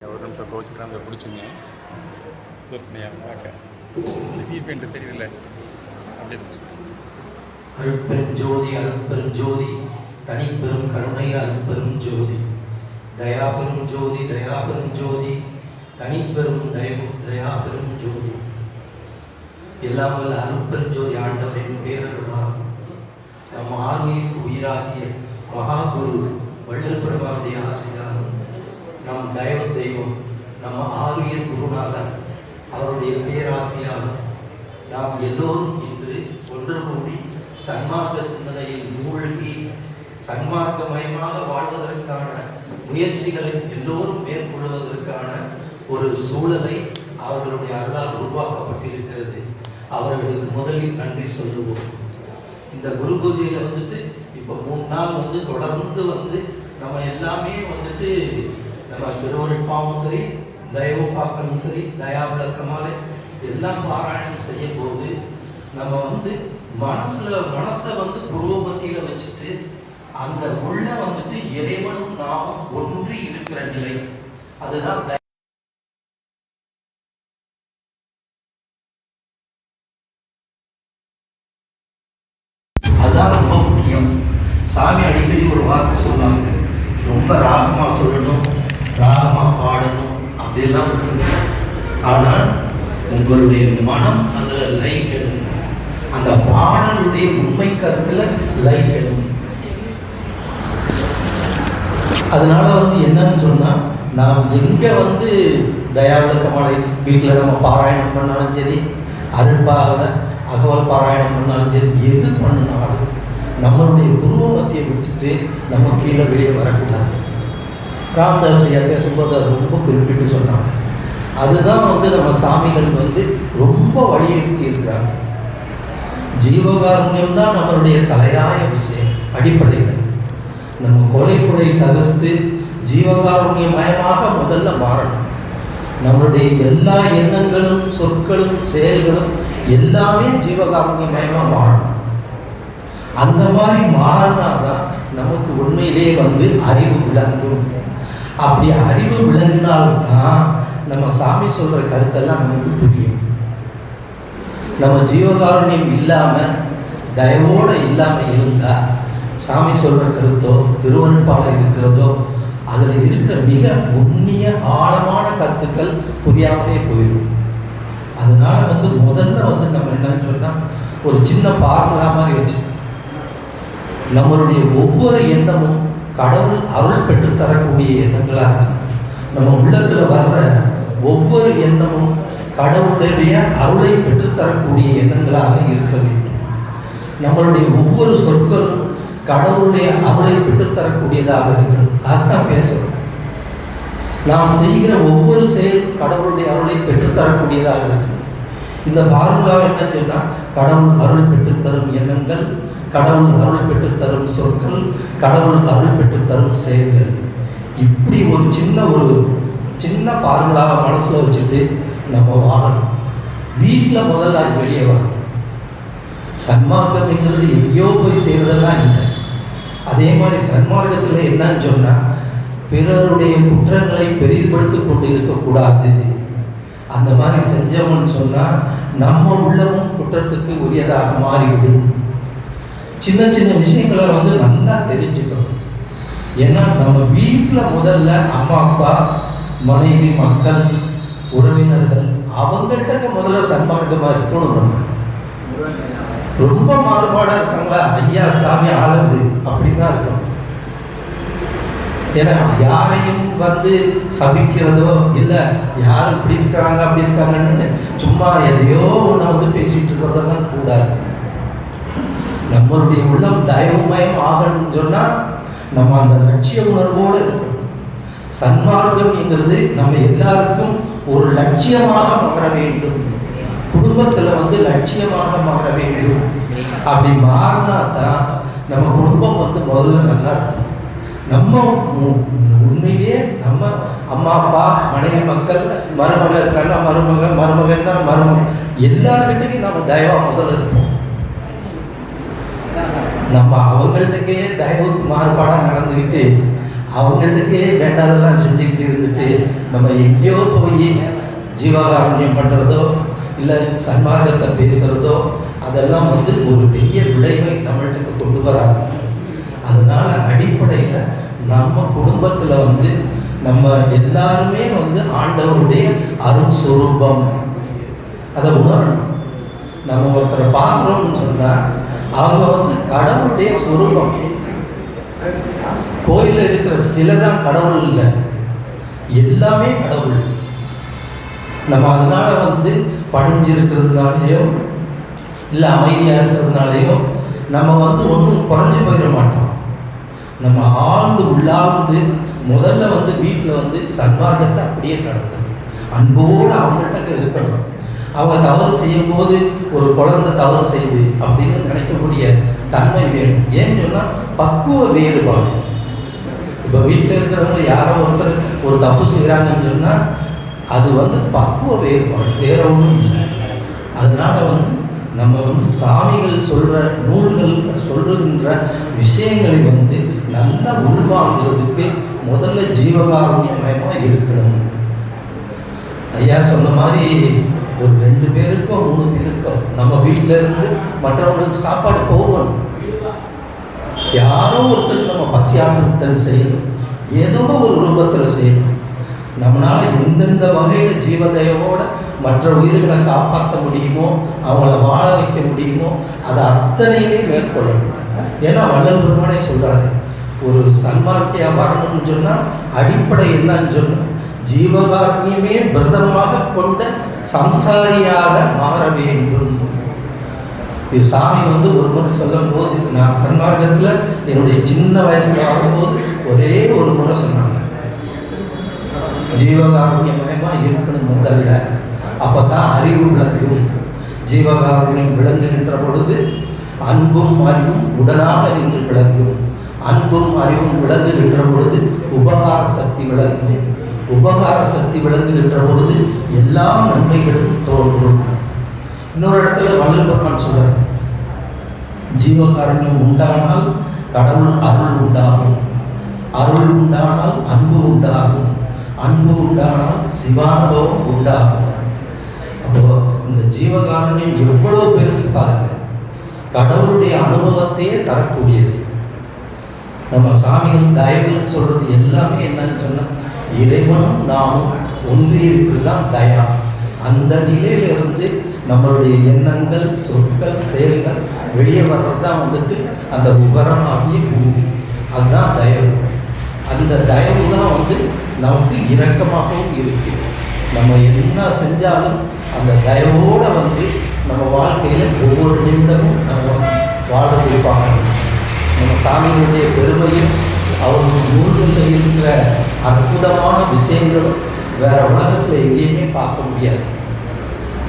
ஒரு நிமிஷம் கோச்சுக்கிறேன் அதை பிடிச்சிங்க சுதர்சனையாக பார்க்க பெரிய பெயிண்ட் தெரியுதில்ல அப்படியே பிடிச்சி அருட்பெரும் ஜோதி அருட்பெரும் ஜோதி தனிப்பெரும் கருணை அருட்பெரும் ஜோதி தயாபெரும் ஜோதி தயாபெரும் ஜோதி தனிப்பெரும் தயாபெரும் ஜோதி எல்லாம் வல்ல அருட்பெரும் ஜோதி ஆண்டவரின் பேரருளால் நம் ஆன்மீக உயிராகிய மகாகுரு வள்ளல் பெருமானுடைய ஆசிரியரும் நம் தயவு தெய்வம் நம்ம ஆரியர் குருநாதர் அவருடைய பேராசியால் நாம் எல்லோரும் இன்று ஒன்று கூடி சன்மார்க்க சிந்தனையில் மூழ்கி சன்மார்க்கமயமாக வாழ்வதற்கான முயற்சிகளை எல்லோரும் மேற்கொள்வதற்கான ஒரு சூழலை அவர்களுடைய அருளால் உருவாக்கப்பட்டிருக்கிறது. அவர்களுக்கு முதலில் நன்றி சொல்லுவோம். இந்த குரு பூஜையில இப்போ 3 நாள் தொடர்ந்து நம்ம எல்லாமே நம்ம திருவருட்பாவும் சரி, தயவு பாக்கமும் சரி, தயா விளக்கமாலை எல்லாம் பாராயணம் செய்யும் போது நம்ம மனசை புருவ மத்தியில வச்சுட்டு அந்த உள்ள இறைவனும் நாமும் ஒன்றி இருக்கிற நிலை, அதுதான் அதுதான் ரொம்ப முக்கியம். சாமி அடிக்கடி ஒரு வார்த்தை சொல்லுவாங்க, ரொம்ப ராகமா சொல்லணும், ராகமா பாடணும் அப்படியெல்லாம் இருக்குங்க. ஆனால் உங்களுடைய மனம் அதுல லயிக்கணும், அந்த பாடலுடைய உண்மை கருத்துல லயிக்கணும். அதனால என்னன்னு சொன்னா, நாம் எங்க தயாவிளக்கமாலை வீட்டில் நம்ம பாராயணம் பண்ணாலும் சரி, அருட்பாவில் அகவல் பாராயணம் பண்ணாலும் சரி, எது பண்ணினாலும் நம்மளுடைய குருவ மத்தியை விட்டுட்டு நம்ம கீழே வெளியே வரக்கூடாது. ராமதாஸ் ஐயா பேசும்போது அது ரொம்ப குறிப்பிட்டு சொன்னாங்க. அதுதான் நம்ம சாமிகள் ரொம்ப வலியுறுத்தி இருக்கிறாங்க. ஜீவகாருண்யம் தான் நம்மளுடைய தலையாய விஷயம். அடிப்படையில் நம்ம கொலைப்புரை தவிர்த்து ஜீவகாருண்யமயமாக முதல்ல மாறணும். நம்மளுடைய எல்லா எண்ணங்களும் சொற்களும் செயல்களும் எல்லாமே ஜீவகாருண்யமயமாக மாறணும். அந்த மாதிரி மாறினாதான் நமக்கு உண்மையிலே அறிவு விளங்கும். அப்படி அறிவு விளங்கினால்தான் நம்ம சாமி சொல்ற கருத்தெல்லாம் நமக்கு புரியும். நம்ம ஜீவகாருண்யம் இல்லாம தயவோட இல்லாம இருந்தா சாமி சொல்ற கருத்தோ திருவருட்பால இருக்கிறதோ அதுல இருக்கிற மிக நுண்ணிய ஆழமான கருத்துக்கள் புரியாமலே போயிடும். அதனால முதல்ல நம்ம என்னன்னு சொன்னா, ஒரு சின்ன ஃபார்முலா மாதிரி வச்சு நம்மளுடைய ஒவ்வொரு எண்ணமும் கடவுள் அருள் பெற்று தரக்கூடிய எண்ணங்களாக, நம்ம உள்ளத்துல வர்ற ஒவ்வொரு எண்ணமும் கடவுளுடைய அருளை பெற்றுத்தரக்கூடிய எண்ணங்களாக இருக்க வேண்டும். நம்மளுடைய ஒவ்வொரு சொற்களும் கடவுளுடைய அருளை பெற்றுத்தரக்கூடியதாக இருக்கணும். அதுதான் பேசுறோம். நாம் செய்கிற ஒவ்வொரு செயலும் கடவுளுடைய அருளை பெற்றுத்தரக்கூடியதாக இருக்கணும். இந்த ஃபார்முலாவை என்ன சொன்னா, கடவுள் அருள் பெற்றுத்தரும் எண்ணங்கள், கடவுள் அருள் பெற்றுத்தரும் சொற்கள், கடவுள் அருள் பெற்றுத்தரும் செயல்கள். இப்படி ஒரு சின்ன ஃபார்முலாவை மனசுல வச்சுட்டு நம்ம வாழணும். வீட்டில் முதல்ல அது வெளியே வரணும். சன்மார்க்கம்ங்கிறது எங்கேயோ போய் செய்வதெல்லாம் இல்லை. அதே மாதிரி சன்மார்க்கத்தில் என்னன்னு சொன்னா, பிறருடைய குற்றங்களை பெரிதுபடுத்தி கொண்டு இருக்கக்கூடாது. அந்த மாதிரி செஞ்சோம்னு சொன்னா நம்ம உள்ளமும் குற்றத்துக்கு உரியதாக மாறிவிடும். சின்ன சின்ன விஷயங்களை நல்லா தெரிஞ்சுக்கணும். ஏன்னா நம்ம வீட்டில் முதல்ல அம்மா அப்பா மனைவி மக்கள் உறவினர்கள் அவங்கள்ட்ட முதல்ல சன்மார்க்கமாக இருக்கணும். நம்ம ரொம்ப மாறுபாடாக இருக்காங்களா, ஐயா சாமி ஆளுது அப்படிதான் இருக்கணும். ஏன்னா யாரையும் சபிக்கிறதோ இல்லை, யாரும் இப்படி இருக்காங்க அப்படி இருக்காங்கன்னு சும்மா எதையோ ஒன்று பேசிட்டு இருக்கிறதெல்லாம் கூடாது. நம்மளுடைய உள்ளம் தயவுமயம் ஆகணும்னு சொன்னா நம்ம அந்த லட்சிய உணர்வோடு இருக்கணும். சன்மார்க்கம்ங்கிறது நம்ம எல்லாருக்கும் ஒரு லட்சியமாக மாற வேண்டும். குடும்பத்துல லட்சியமாக மாற வேண்டும். அப்படி மாறினா தான் நம்ம குடும்பம் முதல்ல நல்லா இருக்கும். நம்ம உண்மையிலே நம்ம அம்மா அப்பா மனைவி மக்கள் மருமக இருக்காங்க, மருமகன்னா மருமகன் எல்லாருக்கிட்டையும் நம்ம தயவா முதல்ல இருப்போம். நம்ம அவங்கள்ட்டக்கே தயவுக்கு மாறுபாடாக நடந்துக்கிட்டு அவங்கள்ட்டக்கே வேண்டாதெல்லாம் செஞ்சுக்கிட்டு இருந்துட்டு விட்டுட்டு நம்ம எங்கேயோ போய் ஜீவகாருண்யம் பண்ணுறதோ இல்லை சன்மார்க்கத்தை பேசுகிறதோ அதெல்லாம் வந்து ஒரு பெரிய விளைவை நம்மள்கிட்ட கொண்டு வராது. அதனால் அடிப்படையில் நம்ம குடும்பத்தில் வந்து நம்ம எல்லாருமே வந்து ஆண்டவருடைய அருள் சுரூபம், அதை உணரணும். நம்ம ஒருத்தரை பார்க்குறோம்னு சொன்னால் அவங்க வந்து கடவுளுடைய சுரூபம். கோயிலில் இருக்கிற சிலை தான் கடவுள் இல்லை, எல்லாமே கடவுள். நம்ம அதனால வந்து பணிஞ்சிருக்கிறதுனாலையோ இல்லை அமைதியாக இருக்கிறதுனாலையோ நம்ம வந்து ஒன்றும் குறைஞ்சி போயிட மாட்டோம். நம்ம ஆழ்ந்து உள்ளார்ந்து முதல்ல வந்து வீட்டில் வந்து சன்மார்க்கத்தை அப்படியே நடத்தணும், அன்போடு அவங்கள்ட்ட இருக்கணும். அவங்க தவறு செய்யும் போது ஒரு குழந்தை தவறு செய்யுது அப்படின்னு நினைக்கக்கூடிய தன்மை வேணும். ஏன்னு சொன்னால் பக்குவ வேறுபாடு. இப்போ வீட்டில் இருக்கிறவங்க யாரோ ஒருத்தர் ஒரு தப்பு செய்கிறாங்கன்னு சொன்னால் அது வந்து பக்குவ வேறுபாடு, வேற ஒன்றும் இல்லை. அதனால வந்து நம்ம வந்து சாமிகள் சொல்கிற நூல்கள் சொல்லுகின்ற விஷயங்களை வந்து நல்லா உள்வாங்கிறதுக்கு முதல்ல ஜீவகாருண்யமயமாக இருக்கணும். ஐயா சொன்ன மாதிரி ஒரு 2 பேருக்கோ 3 பேருக்கோ நம்ம வீட்டில் இருந்து மற்றவங்களுக்கு சாப்பாடு போகணும். யாரோ ஒருத்தருக்கு நம்ம பசியாற்றல் செய்யணும், ஏதோ ஒரு ரூபத்தில் செய்யணும். நம்மளால் எந்தெந்த வகையில் ஜீவதயோட மற்ற உயிர்களை காப்பாற்ற முடியுமோ, அவங்கள வாழ வைக்க முடியுமோ, அதை அத்தனையுமே மேற்கொள்ளணும். ஏன்னா வள்ளல் பெருமானே சொல்கிறாரு, ஒரு சன்மார்க்கியாக வரணும்னு சொன்னால் அடிப்படை என்னன்னு சொன்னால் ஜீவகாருண்யமே பிரதமாக கொண்ட சம்சாரியாக மாற வேண்டும். இது சாமி வந்து ஒரு முறை சொல்லும் போது, நான் சன்மார்க்கத்தில் என்னுடைய சின்ன வயசில் ஆகும்போது ஒரே ஒரு முறை சொன்னாங்க, ஜீவகாருண்யமயமாக இருக்கணும் முதல்ல, அப்போ தான் அறிவு விளங்கும். ஜீவகாருண்யம் விளங்குகின்ற பொழுது அன்பும் அறிவும் உடனாக நின்று விளங்கும். அன்பும் அறிவும் விளங்குகின்ற பொழுது உபகார சக்தி விளங்கும். உபகார சக்தி விளங்குகின்ற பொழுது எல்லா நன்மைகளும் தோன்றும். இன்னொரு இடத்துல வள்ளல் பெருமான் சொல்றார், ஜீவகாருண்யம் உண்டானால் கடவுள் அருள் உண்டாகும், அருள் உண்டானால் அன்பு உண்டாகும், அன்பு உண்டானால் சிவானுபவம் உண்டாகும். அப்போ இந்த ஜீவகாருண்யம் எவ்வளவு பெருசு பாருங்க, கடவுளுடைய அனுபவத்தையே தரக்கூடியது. நம்ம சாமிகள் தயவுன்னு சொல்றது எல்லாமே என்னன்னு சொன்னா இறைவனும் நாமும் ஒன்றி இருக்குதான் தயா. அந்த நிலையிலிருந்து நம்மளுடைய எண்ணங்கள், சொற்கள், செயல்கள் வெளியே வர்றது தான் வந்துட்டு அந்த உபரமாகிய பூமி, அதுதான் தயவு. அந்த தயவு தான் வந்து நமக்கு இரக்கமாகவும் இருக்கு. நம்ம என்ன செஞ்சாலும் அந்த தயவோடு வந்து நம்ம வாழ்க்கையில் ஒவ்வொரு நிமிடமும் நம்ம வாழ்றதுக்கு பார்க்கணும். நம்ம சாமியினுடைய பெருமையும் அவருடைய நூல்களில் இருக்கிற அற்புதமான விஷயங்களும் வேற உலகத்தில் எங்கேயுமே பார்க்க முடியாது.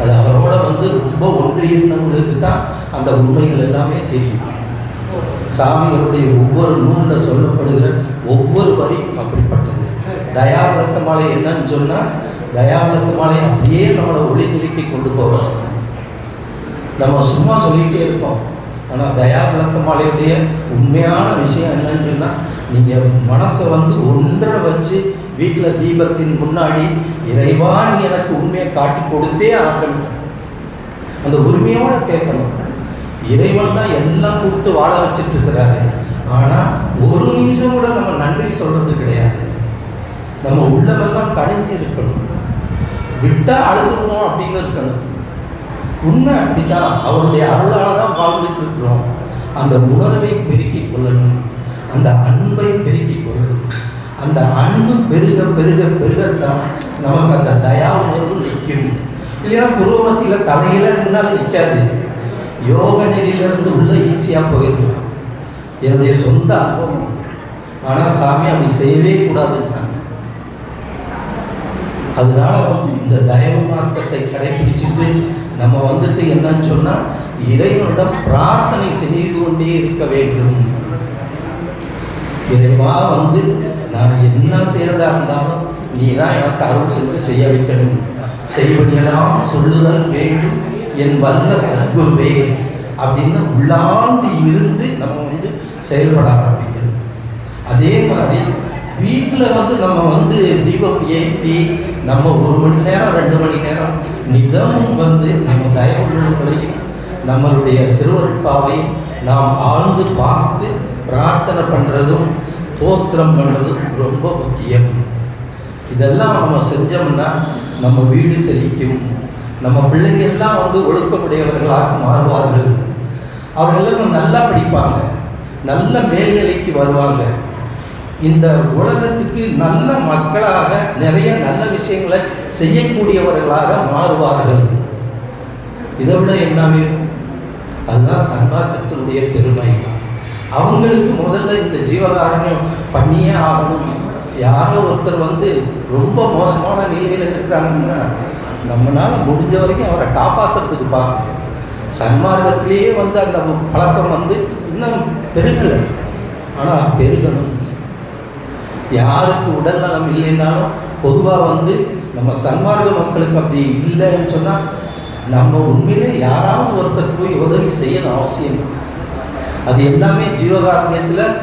அது அவரோட வந்து ரொம்ப ஒன்றி இருந்தவங்களுக்கு தான் அந்த உண்மைகள் எல்லாமே தெரியும். சாமிகளுடைய ஒவ்வொரு நூலில் சொல்லப்படுகிற ஒவ்வொரு வரியும் அப்படிப்பட்டது. தயாவிளக்க மாலை என்னன்னு சொன்னால், தயாவிளக்க மாலை அப்படியே நம்மளை ஒளிநிலைக்கு கொண்டு போகிறோம். நம்ம சும்மா சொல்லிகிட்டே இருப்போம், ஆனால் தயாவிளக்க மாலையுடைய உண்மையான விஷயம் என்னன்னு சொன்னால், நீங்கள் மனசை வந்து ஒன்றை வச்சு வீட்டில் தீபத்தின் முன்னாடி இறைவா நீ எனக்கு உண்மையை காட்டி கொடுத்தே ஆகணும், அந்த உரிமையோடு கேட்கணும். இறைவன் தான் எல்லாம் கொடுத்து வாழ வச்சுட்டு இருக்கிறாரு. ஆனால் ஒரு நிமிஷம் கூட நம்ம நன்றி சொல்றது கிடையாது. நம்ம உள்ளவெல்லாம் கணிஞ்சு இருக்கணும், விட்டா அழுதுருவோம் அப்படின்னு இருக்கணும். உண்மை அப்படித்தான், அவருடைய அருளால் தான் வாழ்ந்துட்டு இருக்கிறோம். அந்த உணர்வை பெருக்கிக் கொள்ளணும், அந்த அன்பை பெருக்கிக் கொள்ளணும். அந்த அன்பு பெருக பெருக பெருகத்தான் நமக்கு அந்த தயா உணர்வு நிற்கும். இல்லைன்னா புருவமத்தியில் தலையில நின்னால் நிற்காது. யோக நெறியிலிருந்து உள்ள ஈஸியாக போயிடலாம். என்னுடைய சொந்த அனுபவம். ஆனால் சாமி அப்படி செய்யவே கூடாதுன்னாங்க. அதனால வந்து இந்த தயவு மார்க்கத்தை கடைபிடிச்சிட்டு நம்ம வந்துட்டு என்னன்னு சொன்னால் இறைவனிடம் பிரார்த்தனை செய்து கொண்டே இருக்க வேண்டும். இறைவா வந்து நான் என்ன செய்யறதா இருந்தாலும் நீ தான் எனக்கு அருள் செஞ்சு செய்ய வைக்கணும். செய்வனையெல்லாம் சொல்லுதல் வேண்டும் என் வல்ல சத்குருவே அப்படின்னு உள்ளாண்டு இருந்து நம்ம வந்து செயல்பட ஆரம்பிக்கணும். அதே மாதிரி வீட்டில் வந்து நம்ம வந்து தீபம் ஏற்றி நம்ம 1 மணி நேரம் 2 மணி நேரம் நிதமும் வந்து நம்ம தயவுகளையும் நம்மளுடைய திருவருட்பாவையும் நாம் ஆழ்ந்து பார்த்து பிரார்த்தனை பண்ணுறதும் தோத்திரம் பண்ணுறதும் ரொம்ப முக்கியம். இதெல்லாம் நம்ம செஞ்சோம்னா நம்ம வீடு செழிக்கும், நம்ம பிள்ளைங்க எல்லாம் வந்து ஒழுக்கமுடையவர்களாக மாறுவார்கள். அவர்களெல்லாம் நல்லா படிப்பாங்க, நல்ல மேல்நிலைக்கு வருவாங்க. இந்த உலகத்துக்கு நல்ல மக்களாக நிறைய நல்ல விஷயங்களை செய்யக்கூடியவர்களாக மாறுவார்கள். இதை விட என்ன வேணும்? அதுதான் சன்மார்க்கத்தினுடைய பெருமை. அவங்களுக்கு முதல்ல இந்த ஜீவகாரண்யம் பண்ணியே ஆகணும். யாரோ ஒருத்தர் வந்து ரொம்ப மோசமான நிலையில் இருக்கிறாங்கன்னா நம்மளால் முடிஞ்ச வரைக்கும் அவரை காப்பாற்றுறதுக்கு பார்க்கணும். சன்மார்க்கத்திலேயே வந்து அந்த பழக்கம் வந்து இன்னும் பெருகலை, ஆனால் பெருகணும். யாருக்கு உடல் நலம் இல்லைன்னாலும் பொதுவாக வந்து நம்ம சன்மார்க்க மக்களுக்கு அப்படி இல்லைன்னு சொன்னால் நம்ம உண்மையிலே யாராவது ஒருத்தர் போய் உதவி செய்யணும் அவசியம். அது எல்லாமே ஜீவகாருண்யத்தில்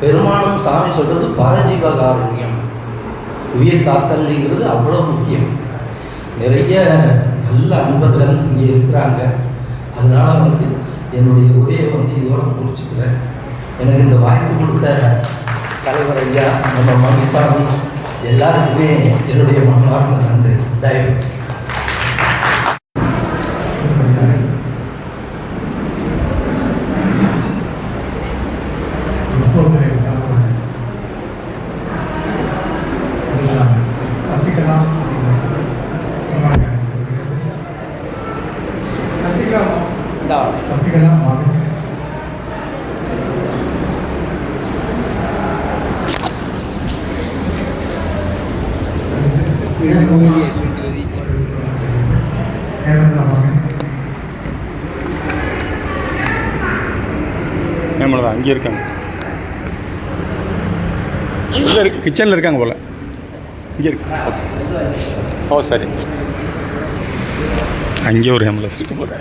பெருமானும் சாமி சொல்கிறது பரஜீவகாருண்யம், உயிர் காத்தல்ங்கிறது அவ்வளோ முக்கியம். நிறைய நல்ல அன்பர்கள் இங்கே இருக்கிறாங்க. அதனால் வந்து என்னுடைய உரையை வந்து இதோட முடிச்சுக்கிறேன். எனக்கு இந்த வாய்ப்பு கொடுத்த தலைவர் ஐயா நம்ம மணிசாமி எல்லாருக்குமே என்னுடைய மனமார்ந்த நன்றி. தயவு தான் அங்கே இருக்காங்க, கிச்சனில் இருக்காங்க போல். இங்கே இருக்கு. ஓ சரி, அங்கே ஒரு ஹேம்லெஸ் இருக்கு போல.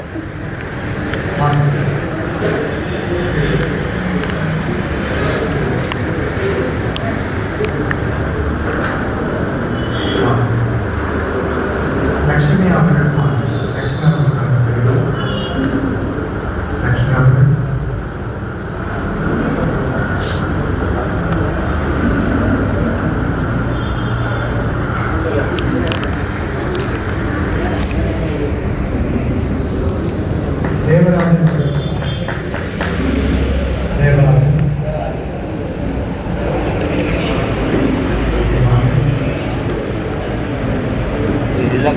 லட்சுமி அவர்கள்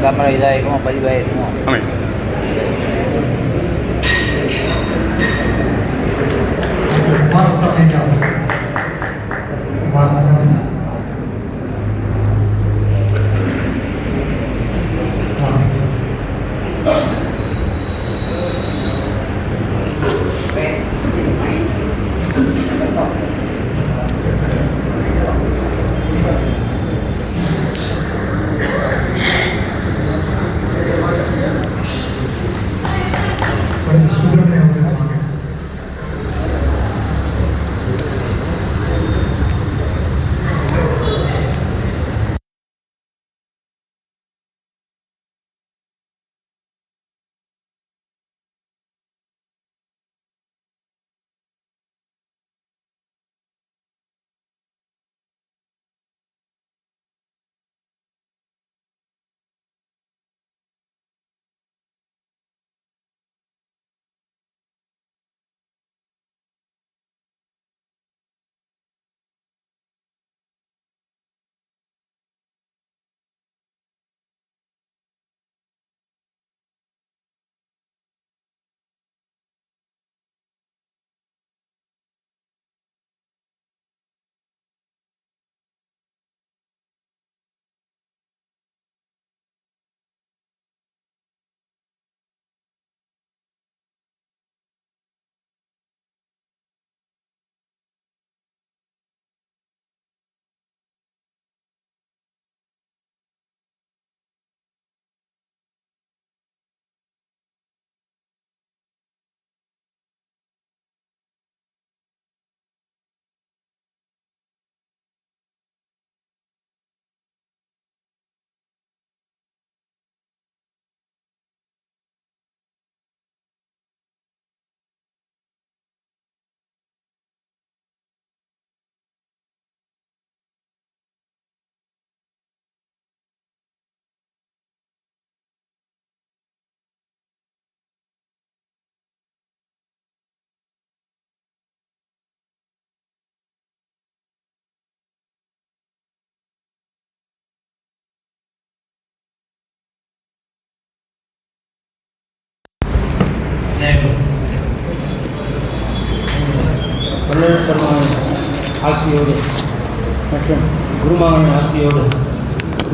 கேமரா இதாகிருக்குமோ பதிவாயிருக்குமோ. ஆமாம்.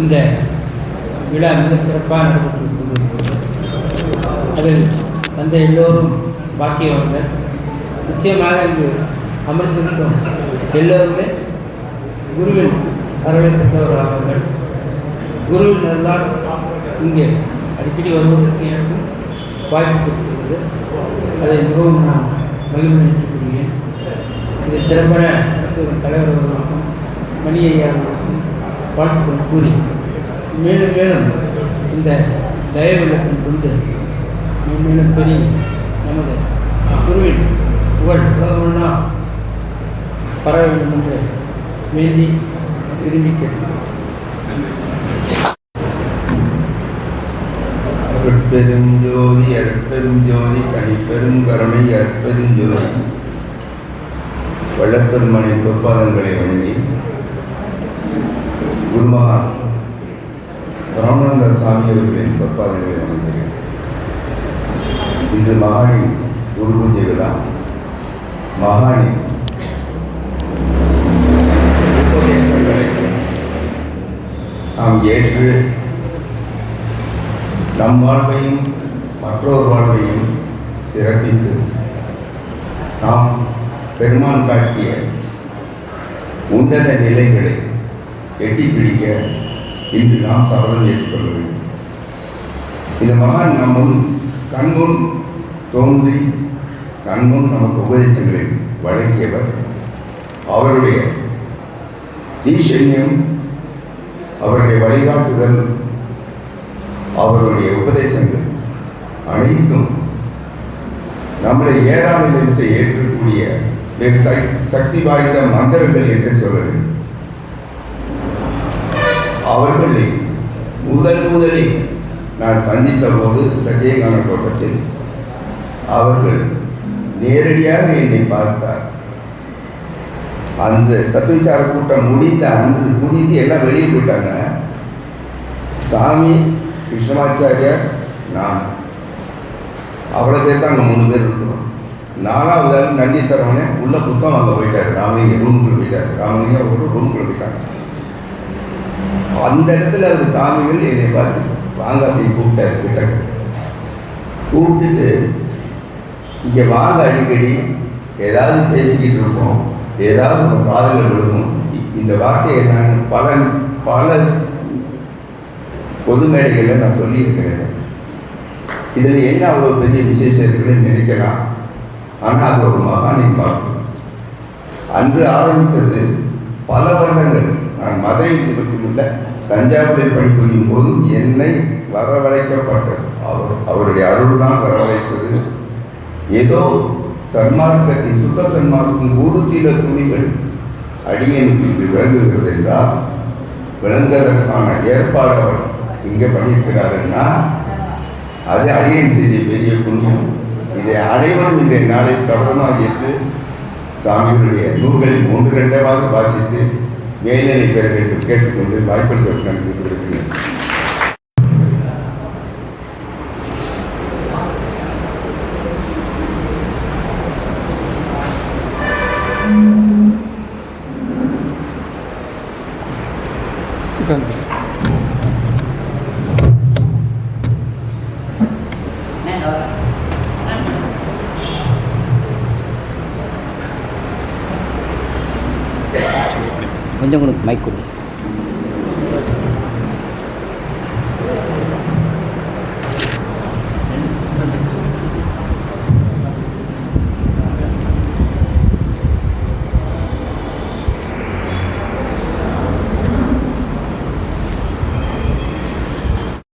இந்த விழா மிக சிறப்பாக நடைபெற்று அதில் வந்த எல்லோரும் பாக்கியவர்கள். நிச்சயமாக இங்கு அமர்ந்திருக்கும் எல்லோருமே குருவின் அருளை பெற்றவர்கள். குருவின் அருளால் இங்கே அடிக்கடி வருவதற்கு எனக்கும் வாய்ப்பு கொடுத்துள்ளது. அதை மிகவும் நான் மகிழ்ச்சியேன். இதை திறம்பட தலைவர் அவர்களுக்கும் மணி ஐயா அவர்களுக்கும் வாழ்த்துக்கள் கூறி மேலும் மேலும் இந்த தயவுள்ளத்தின் கொண்டு மேலும் பெரிய நமது குருவின் புகழ் உலகமெல்லாம் பரவ வேண்டும் என்று வேண்டி விரும்பி கேட்கிறேன். அருட்பெருஞ்சோதி அருட்பெருஞ்சோதி தனிப்பெரும் கருணை அருட்பெருஞ்சோதி வள்ளற்பெருமானின் பொற்பாதங்களை வணங்கி குருமகான் ராமானந்த சாமி அவர்களின் பொற்பாதங்களை வணங்குகிறேன். இன்று மகானின் குரு பூஜை விழா. மகானின் உபதேசங்களை நாம் ஏற்று நம் வாழ்வையும் மற்றொரு வாழ்வையும் சிறப்பித்து நாம் பெருமான் காட்டிய உன்னத நிலைகளை எட்டிப்பிடிக்க இன்று நாம் சபதம் ஏற்றுக்கொள்ள வேண்டும். இந்த மகான் நம்முன் கண்முன் தோன்றி கண்முன் நமக்கு உபதேசங்களை வழங்கியவர். அவருடைய தீஷண்யம், அவருடைய வழிகாட்டுதல், அவருடைய உபதேசங்கள் அனைத்தும் நம்மளை ஏறாமல் நிமிஷம் ஏற்கக்கூடிய வெகு சக்தி வாய்ந்த மந்திரங்கள் என்று சொல்ல வேண்டும். அவர்களை முதலில் நான் சந்தித்த போது சத்தியகான தோட்டத்தில் அவர்கள் நேரடியாக என்னை பார்த்தார். அந்த சத்துவிச்சார கூட்டம் முடிந்து எல்லாம் வெளியே போயிட்டாங்க. சாமி, கிருஷ்ணமாச்சாரியார், நான் அவ்வளோ பேர் தான் அங்கே 3 பேர் இருக்கிறோம். 4வது ஆள் நந்தி சரவணே உள்ள புத்தகம் அங்கே போயிட்டார். ராமலிங்க ரூமுக்குள்ள போயிட்டார். ராமலிங்க ஒரு ரூமுக்குள்ள போயிட்டாங்க. அந்த இடத்துல அவர் சாமிகள் என்னை பார்த்து வாங்க அப்படின்னு கூப்பிட்டாரு. கிட்ட கூப்பிட்டுட்டு இங்கே வாங்க, அடிக்கடி ஏதாவது பேசிக்கிட்டு இருக்கோம், ஏதாவது ஒரு காதலில் விழுகும். இந்த வார்த்தையை நான் பல பொது மேடைகளில் நான் சொல்லியிருக்கிறேன். இதில் என்ன அவ்வளோ பெரிய விசேஷம் இருக்குன்னு நினைக்கலாம். ஆனால் அது ஒரு மகானின் வாக்கு. அன்று ஆரம்பித்தது பல வருடங்கள். நான் மதுரையில் மட்டுமில்லை, தஞ்சாவூரில் பணிபுரியும் போதும் என்னை வரவழைக்கப்பட்டது. அவருடைய அருள் தான் வரவழைத்தது. ஏதோ சன்மார்க்கத்தின் சுத்த சன்மார்க்கத்தின் ஒரு சில துணிகள் அடியனுக்கு விளங்குகிறது என்றால் விளங்குவதற்கான ஏற்பாடு அவர் இங்கே பண்ணியிருக்கிறாருன்னா அது அடியன் செய்திய பெரிய புண்ணியம். இதை அனைவரும் இந்த நாளை தொடர்பாக ஏற்று சாமிகளுடைய நூல்களில் 1-2 வாசித்து மேல்நிலை பெற வேண்டும் கேட்டுக்கொண்டு வாய்ப்பளித்த நன்றி கொடுக்கிறேன். கொஞ்சம் கொடுங்க, மைக் கொடுங்க.